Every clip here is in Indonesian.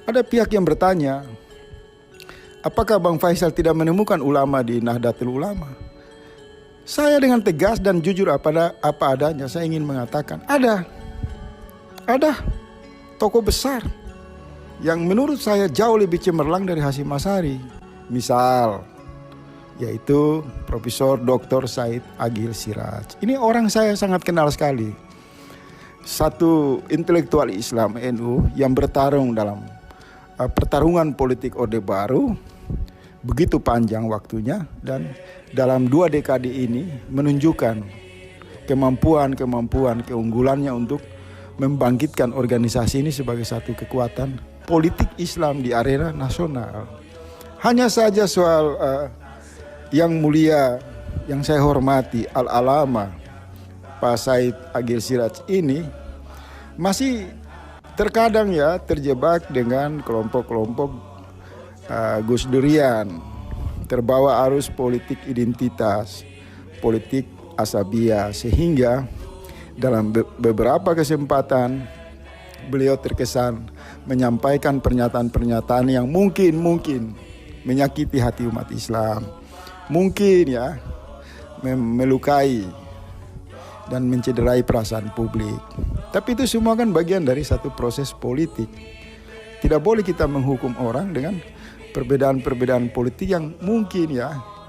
Ada pihak yang bertanya, apakah Bang Faisal tidak menemukan ulama di Nahdlatul Ulama? Saya dengan tegas dan jujur apa adanya, saya ingin mengatakan ada tokoh besar yang menurut saya jauh lebih cemerlang dari Hasyim Asy'ari. Misal, yaitu Profesor Dr. Said Agil Siraj. Ini orang saya sangat kenal sekali. Satu intelektual Islam NU yang bertarung dalam pertarungan politik Orde Baru begitu panjang waktunya, dan dalam 2 dekade ini menunjukkan keunggulannya untuk membangkitkan organisasi ini sebagai satu kekuatan politik Islam di arena nasional. Hanya saja soal yang mulia, yang saya hormati, Al-Alama Pak Said Agil Siraj ini masih terkadang terjebak dengan kelompok-kelompok Gus Durian, terbawa arus politik identitas, politik asabiyah, sehingga dalam beberapa kesempatan beliau terkesan menyampaikan pernyataan-pernyataan yang mungkin menyakiti hati umat Islam, mungkin melukai dan mencederai perasaan publik. Tapi itu semua kan bagian dari satu proses politik. Tidak boleh kita menghukum orang dengan perbedaan-perbedaan politik yang mungkin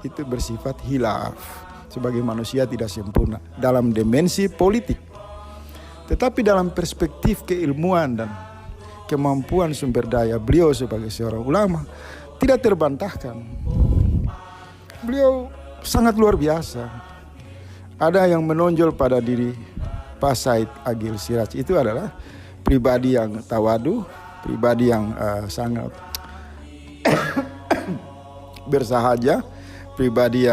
itu bersifat hilaf. Sebagai manusia tidak sempurna dalam dimensi politik. Tetapi dalam perspektif keilmuan dan kemampuan sumber daya beliau sebagai seorang ulama tidak terbantahkan. Beliau sangat luar biasa. Ada yang menonjol pada diri Pak Said Agil Siraj itu adalah pribadi yang tawadu, pribadi yang sangat bersahaja, pribadi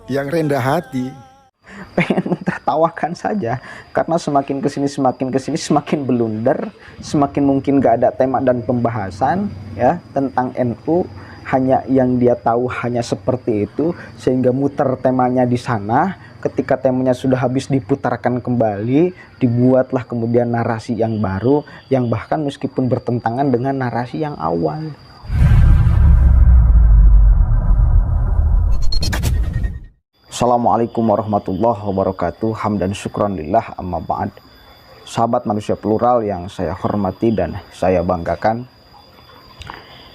yang rendah hati. Pengen tertawakan saja, karena semakin kesini semakin blunder, semakin mungkin gak ada tema dan pembahasan tentang NU. Hanya yang dia tahu hanya seperti itu, sehingga muter temanya di sana. Ketika temanya sudah habis diputarkan kembali, dibuatlah kemudian narasi yang baru, yang bahkan meskipun bertentangan dengan narasi yang awal. Assalamualaikum warahmatullahi wabarakatuh. Hamdan syukran lillah, amma ba'd. Sahabat manusia plural yang saya hormati dan saya banggakan,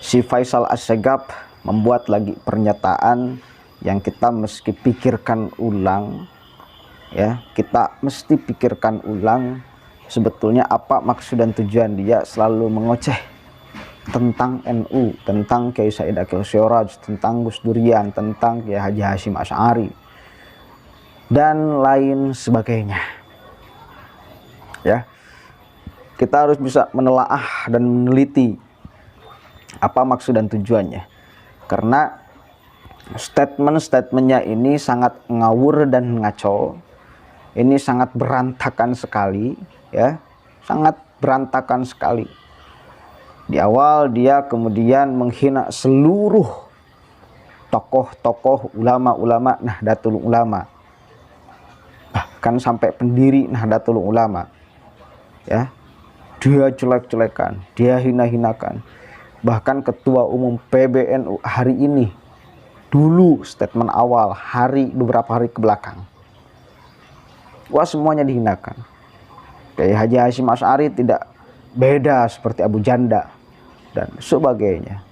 si Faisal Assegaf membuat lagi pernyataan yang kita mesti pikirkan ulang. Kita mesti pikirkan ulang sebetulnya apa maksud dan tujuan dia selalu mengoceh tentang NU, tentang Kiai Said Agil Siraj, tentang Gus Durian, tentang Kiai Haji Hasyim Asy'ari dan lain sebagainya. Kita harus bisa menelaah dan meneliti apa maksud dan tujuannya, karena statement-statementnya ini sangat ngawur dan ngaco. Ini sangat berantakan sekali, sangat berantakan sekali. Di awal dia kemudian menghina seluruh tokoh-tokoh ulama-ulama Nahdlatul Ulama, bahkan sampai pendiri Nahdlatul Ulama. Dia jelek-jelekan, dia hina-hinakan. Bahkan ketua umum PBNU hari ini, dulu statement awal beberapa hari ke belakang, semuanya dihinakan. Kiai Haji Hasyim Asy'ari tidak beda seperti Abu Janda dan sebagainya.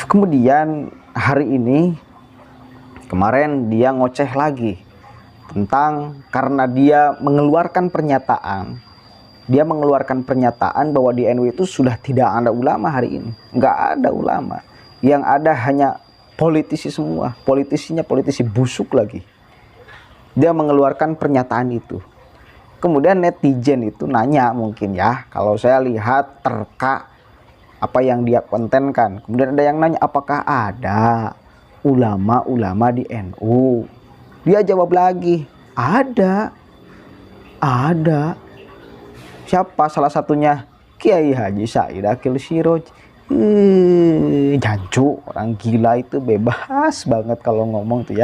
Kemudian hari ini, kemarin dia ngoceh lagi tentang, karena dia mengeluarkan pernyataan bahwa di NU itu sudah tidak ada ulama hari ini. Nggak ada ulama. Yang ada hanya politisi semua. Politisinya politisi busuk lagi. Dia mengeluarkan pernyataan itu. Kemudian netizen itu nanya mungkin kalau saya lihat terka apa yang dia kontenkan. Kemudian ada yang nanya, apakah ada ulama-ulama di NU? Dia jawab lagi, ada. Siapa? Salah satunya Kiai Haji Said Agil Siraj. Jancu, orang gila itu bebas banget kalau ngomong tuh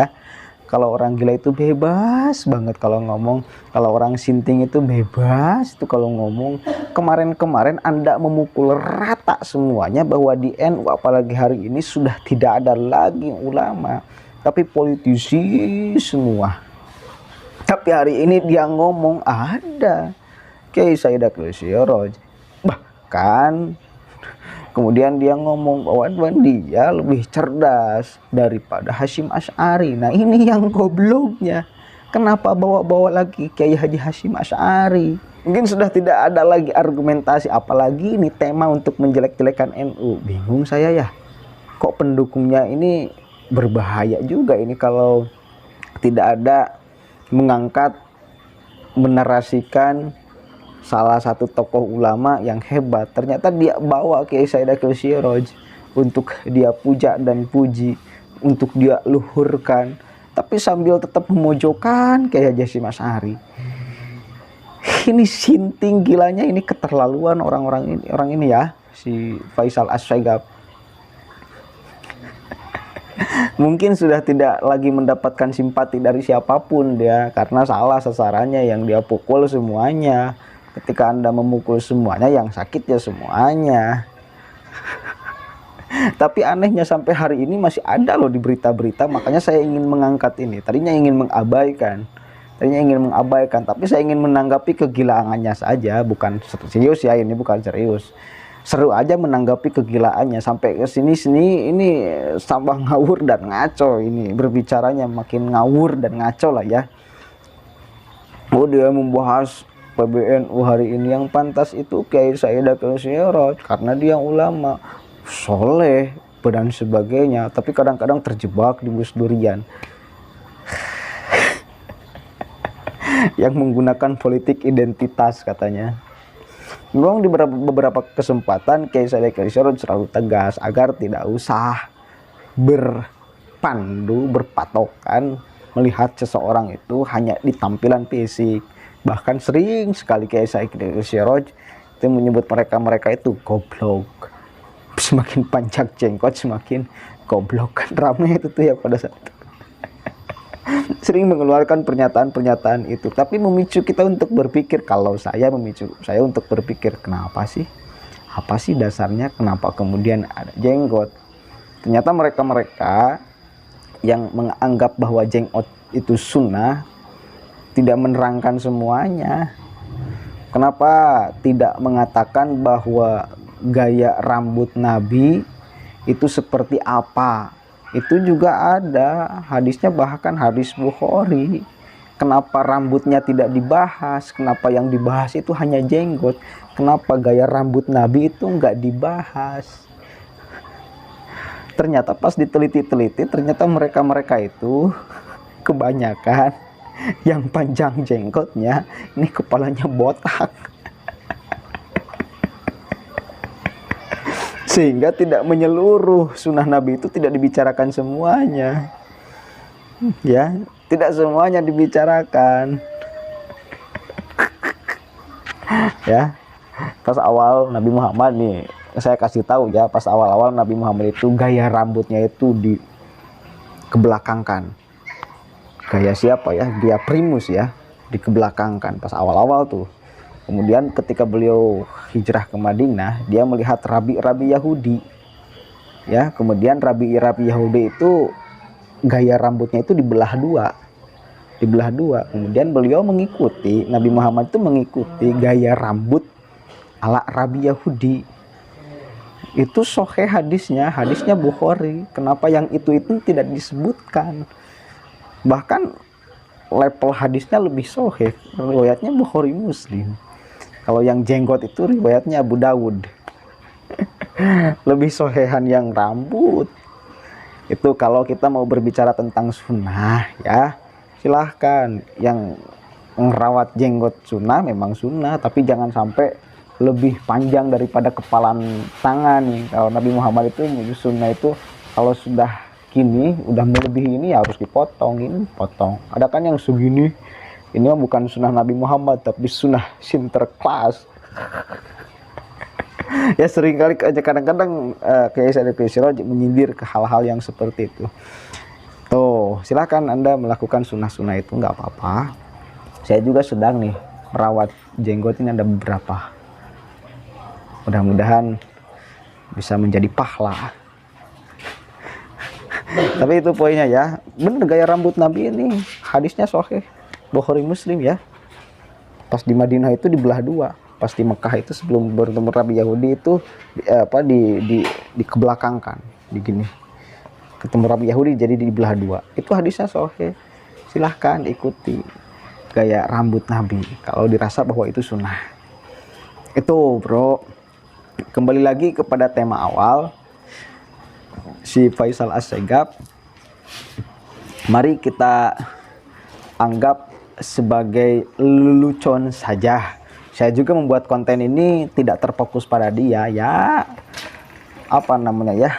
Kalau orang gila itu bebas banget kalau ngomong. Kalau orang sinting itu bebas itu kalau ngomong. Kemarin-kemarin Anda memukul rata semuanya bahwa di NU apalagi hari ini sudah tidak ada lagi ulama, tapi politisi semua. Tapi hari ini dia ngomong ada Kiai Said Akil Siraj. Bahkan kemudian dia ngomong bahwa dia lebih cerdas daripada Hasyim Asy'ari. Nah ini yang gobloknya. Kenapa bawa-bawa lagi Kiai Haji Hasyim Asy'ari? Mungkin sudah tidak ada lagi argumentasi. Apalagi ini tema untuk menjelek-jelekan NU. Bingung saya ya. Kok pendukungnya ini berbahaya juga ini kalau tidak ada mengangkat, menarasikan salah satu tokoh ulama yang hebat. Ternyata dia bawa Kiai Said Akil Siraj untuk dia puja dan puji, untuk dia luhurkan, tapi sambil tetap memojokkan Kiai Haji Hasyim Asy'ari. Ini sinting gilanya, ini keterlaluan orang ini ya, si Faisal As-Segaf. Mungkin sudah tidak lagi mendapatkan simpati dari siapapun dia, karena salah sasarannya, yang dia pukul semuanya. Ketika Anda memukul semuanya, yang sakit ya semuanya. Tapi anehnya sampai hari ini masih ada loh di berita-berita. Makanya saya ingin mengangkat ini. Tadinya ingin mengabaikan, tapi saya ingin menanggapi kegilaannya saja. Bukan serius ya, ini bukan serius. Seru aja menanggapi kegilaannya. Sampai ke sini ini tambah ngawur dan ngaco. Ini berbicaranya makin ngawur dan ngaco lah ya. Oh, dia membahas PBNU hari ini, yang pantas itu Kiai Said Akil Siraj karena dia ulama soleh dan sebagainya, tapi kadang-kadang terjebak di bus durian yang menggunakan politik identitas katanya. Memang di beberapa kesempatan Kiai Said Akil Siraj selalu tegas agar tidak usah berpatokan melihat seseorang itu hanya di tampilan fisik. Bahkan sering sekali Kiai Said Akil Siraj itu menyebut mereka itu goblok. Semakin panjang jenggot semakin goblok, kan ramai itu tuh ya pada saat itu. Sering mengeluarkan pernyataan-pernyataan itu, tapi memicu kita untuk berpikir. Kalau saya memicu saya untuk berpikir, kenapa sih? Apa sih dasarnya kenapa kemudian ada jenggot? Ternyata mereka-mereka yang menganggap bahwa jenggot itu sunnah tidak menerangkan semuanya. Kenapa tidak mengatakan bahwa gaya rambut Nabi itu seperti apa? Itu juga ada hadisnya, bahkan hadis Bukhari. Kenapa rambutnya tidak dibahas? Kenapa yang dibahas itu hanya jenggot? Kenapa gaya rambut Nabi itu nggak dibahas? Ternyata pas diteliti-teliti, ternyata mereka-mereka itu kebanyakan yang panjang jenggotnya ini kepalanya botak. Sehingga tidak menyeluruh, sunnah Nabi itu tidak dibicarakan semuanya. Ya, tidak semuanya dibicarakan. Ya, pas awal Nabi Muhammad nih, saya kasih tahu ya, pas awal-awal Nabi Muhammad itu gaya rambutnya itu dikebelakangkan. Gaya siapa ya? Dia primus ya, dikebelakangkan pas awal-awal tuh. Kemudian ketika beliau hijrah ke Madinah, dia melihat rabi-rabi Yahudi. Ya, kemudian rabi-rabi Yahudi itu gaya rambutnya itu dibelah dua. Kemudian beliau mengikuti, Nabi Muhammad itu mengikuti gaya rambut ala rabi Yahudi. Itu sahih hadisnya Bukhari. Kenapa yang itu tidak disebutkan? Bahkan level hadisnya lebih sahih, riwayatnya Bukhari Muslim. Kalau yang jenggot itu riwayatnya Abu Dawud. Lebih sohehan yang rambut. Itu kalau kita mau berbicara tentang sunnah ya, silahkan. Yang merawat jenggot sunnah memang sunnah, tapi jangan sampai lebih panjang daripada kepalan tangan. Kalau Nabi Muhammad itu sunnah itu kalau sudah gini, udah melebihi ini harus dipotong, ini potong. Ada kan yang segini, ini mah bukan sunnah Nabi Muhammad tapi sunnah Sinterklas. Ya seringkali kadang-kadang Kiai Said Akil Siraj menyindir ke hal-hal yang seperti itu. Tuh, monggo silahkan Anda melakukan sunnah-sunnah itu, nggak apa-apa. Saya juga sedang nih merawat jenggot ini, ada beberapa. Mudah-mudahan bisa menjadi pahala. Tapi itu poinnya ya, bener gaya rambut Nabi ini, hadisnya sahih Bukhari Muslim ya. Pas di Madinah itu dibelah dua, pas di Mekah itu sebelum bertemu Rabi Yahudi itu dikebelakangkan, gini. Ketemu Rabi Yahudi jadi dibelah dua. Itu hadisnya sahih. Silahkan ikuti gaya rambut Nabi kalau dirasa bahwa itu sunnah. Itu bro. Kembali lagi kepada tema awal, si Faisal Assegaf. Mari kita anggap sebagai lelucon saja. Saya juga membuat konten ini tidak terfokus pada dia ya. Apa namanya ya?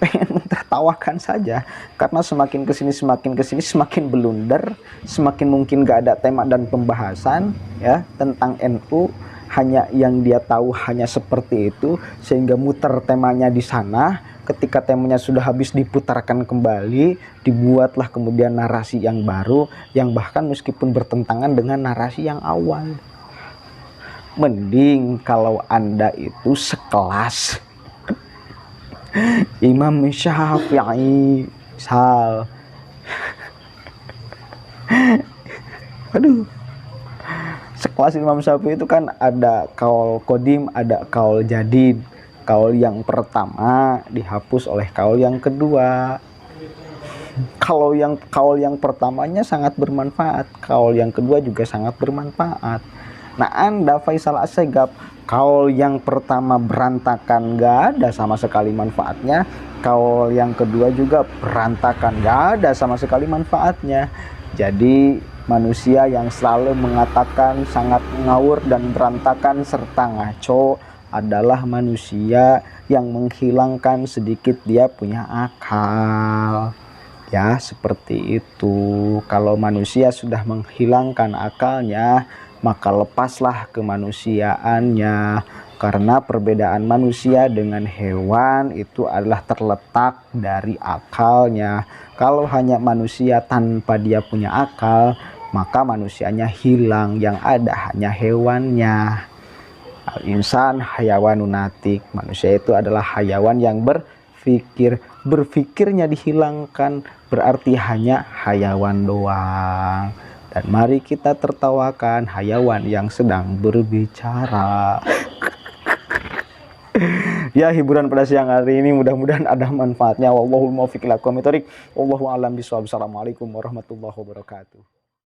Pengen mentertawakan saja, karena semakin kesini semakin blunder, semakin mungkin gak ada tema dan pembahasan ya tentang NU. Hanya yang dia tahu hanya seperti itu, sehingga muter temanya di sana. Ketika temanya sudah habis diputarkan kembali, dibuatlah kemudian narasi yang baru, yang bahkan meskipun bertentangan dengan narasi yang awal. Mending kalau Anda itu sekelas Imam Syafi'i misal. Aduh, sekelas Imam Syafi'i itu kan ada kaul kodim, ada kaul jadid. Kaul yang pertama dihapus oleh kaul yang kedua. Kaul yang pertamanya sangat bermanfaat, kaul yang kedua juga sangat bermanfaat. Nah, Anda Faisal Assegaf, kaul yang pertama berantakan, gak ada sama sekali manfaatnya. Kaul yang kedua juga berantakan, gak ada sama sekali manfaatnya. Jadi manusia yang selalu mengatakan sangat ngawur dan berantakan serta ngaco adalah manusia yang menghilangkan sedikit dia punya akal. Ya, seperti itu. Kalau manusia sudah menghilangkan akalnya, maka lepaslah kemanusiaannya. Karena perbedaan manusia dengan hewan itu adalah terletak dari akalnya. Kalau hanya manusia tanpa dia punya akal, maka manusianya hilang, yang ada hanya hewannya. Al-insan hayawanun natik, manusia itu adalah hayawan yang berpikir. Berpikirnya dihilangkan, berarti hanya hayawan doang. Dan mari kita tertawakan hayawan yang sedang berbicara. Ya, hiburan pada siang hari ini mudah-mudahan ada manfaatnya. Wallahul muwaffiq ila aqwamit thoriq. Wallahu a'lam bishawab. Assalamualaikum warahmatullahi wabarakatuh.